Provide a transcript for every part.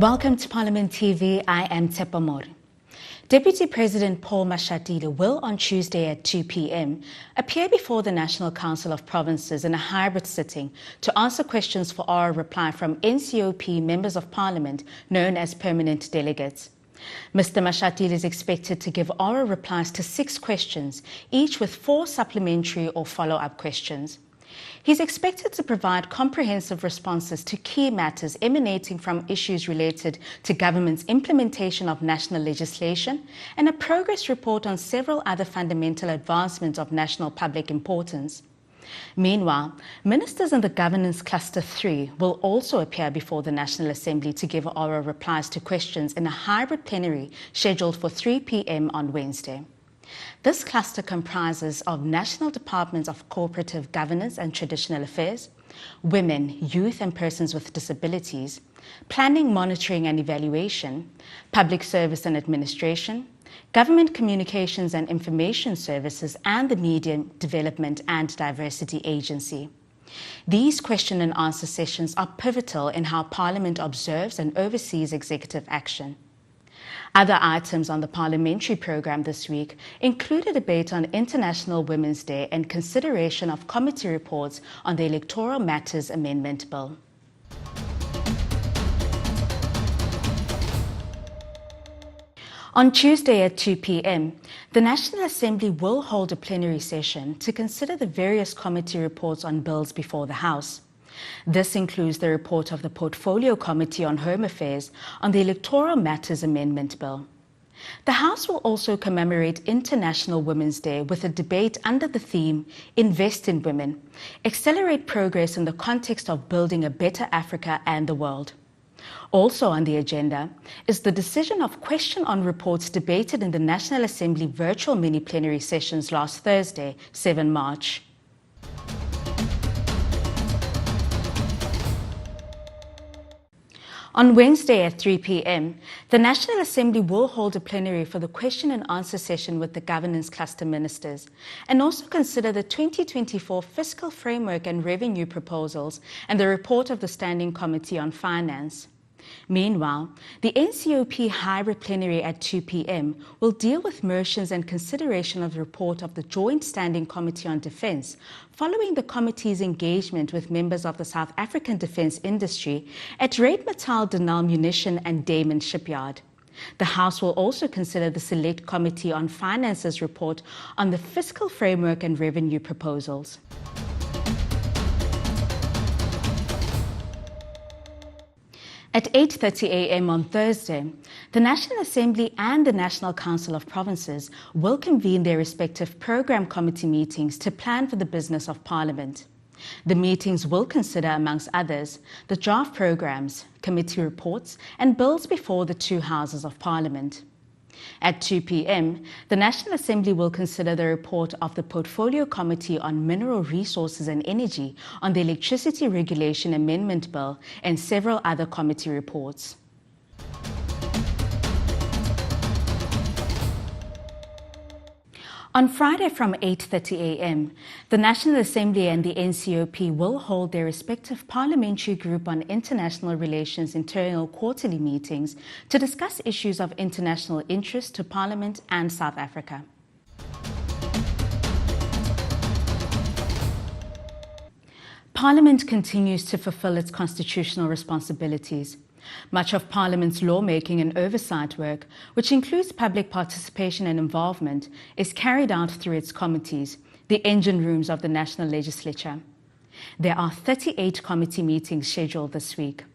Welcome to Parliament TV. I am Tshepo Mori. Deputy President Paul Mashatile will on Tuesday at 2 p.m. appear before the National Council of Provinces in a hybrid sitting to answer questions for oral reply from NCOP members of Parliament known as permanent delegates. Mr. Mashatile is expected to give oral replies to 6 questions, each with 4 supplementary or follow-up questions. He's expected to provide comprehensive responses to key matters emanating from issues related to government's implementation of national legislation and a progress report on several other fundamental advancements of national public importance. Meanwhile, ministers in the Governance Cluster 3 will also appear before the National Assembly to give oral replies to questions in a hybrid plenary scheduled for 3 p.m. on Wednesday. This cluster comprises of National Departments of Cooperative Governance and Traditional Affairs, Women, Youth and Persons with Disabilities, Planning, Monitoring and Evaluation, Public Service and Administration, Government Communications and Information Services, and the Media Development and Diversity Agency. These question and answer sessions are pivotal in how Parliament observes and oversees executive action. Other items on the parliamentary programme this week include a debate on International Women's Day and consideration of committee reports on the Electoral Matters Amendment Bill. On Tuesday at 2 p.m, the National Assembly will hold a plenary session to consider the various committee reports on bills before the House. This includes the report of the Portfolio Committee on Home Affairs on the Electoral Matters Amendment Bill. The House will also commemorate International Women's Day with a debate under the theme Invest in Women, Accelerate Progress in the Context of Building a Better Africa and the World. Also on the agenda is the decision of question on reports debated in the National Assembly virtual mini-plenary sessions last Thursday, 7 March. On Wednesday at 3 p.m, the National Assembly will hold a plenary for the question and answer session with the Governance Cluster ministers and also consider the 2024 Fiscal Framework and Revenue proposals and the report of the Standing Committee on Finance. Meanwhile, the NCOP hybrid plenary at 2 p.m. will deal with motions and consideration of the report of the Joint Standing Committee on Defence following the committee's engagement with members of the South African defence industry at Rheinmetall Denel Munition and Damen Shipyard. The House will also consider the Select Committee on Finance's report on the Fiscal Framework and Revenue proposals. At 8:30 a.m. on Thursday, the National Assembly and the National Council of Provinces will convene their respective programme committee meetings to plan for the business of Parliament. The meetings will consider, amongst others, the draft programmes, committee reports and bills before the 2 houses of Parliament. At 2 p.m, the National Assembly will consider the report of the Portfolio Committee on Mineral Resources and Energy on the Electricity Regulation Amendment Bill and several other committee reports. On Friday from 8:30 a.m, the National Assembly and the NCOP will hold their respective Parliamentary Group on International Relations internal quarterly meetings to discuss issues of international interest to Parliament and South Africa. Parliament continues to fulfill its constitutional responsibilities. Much of Parliament's lawmaking and oversight work, which includes public participation and involvement, is carried out through its committees, the engine rooms of the National Legislature. There are 38 committee meetings scheduled this week.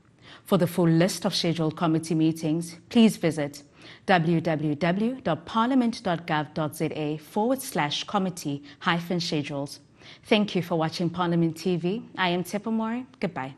For the full list of scheduled committee meetings, please visit www.parliament.gov.za/committee-schedules. Thank you for watching Parliament TV. I am Tshepo Mori. Goodbye.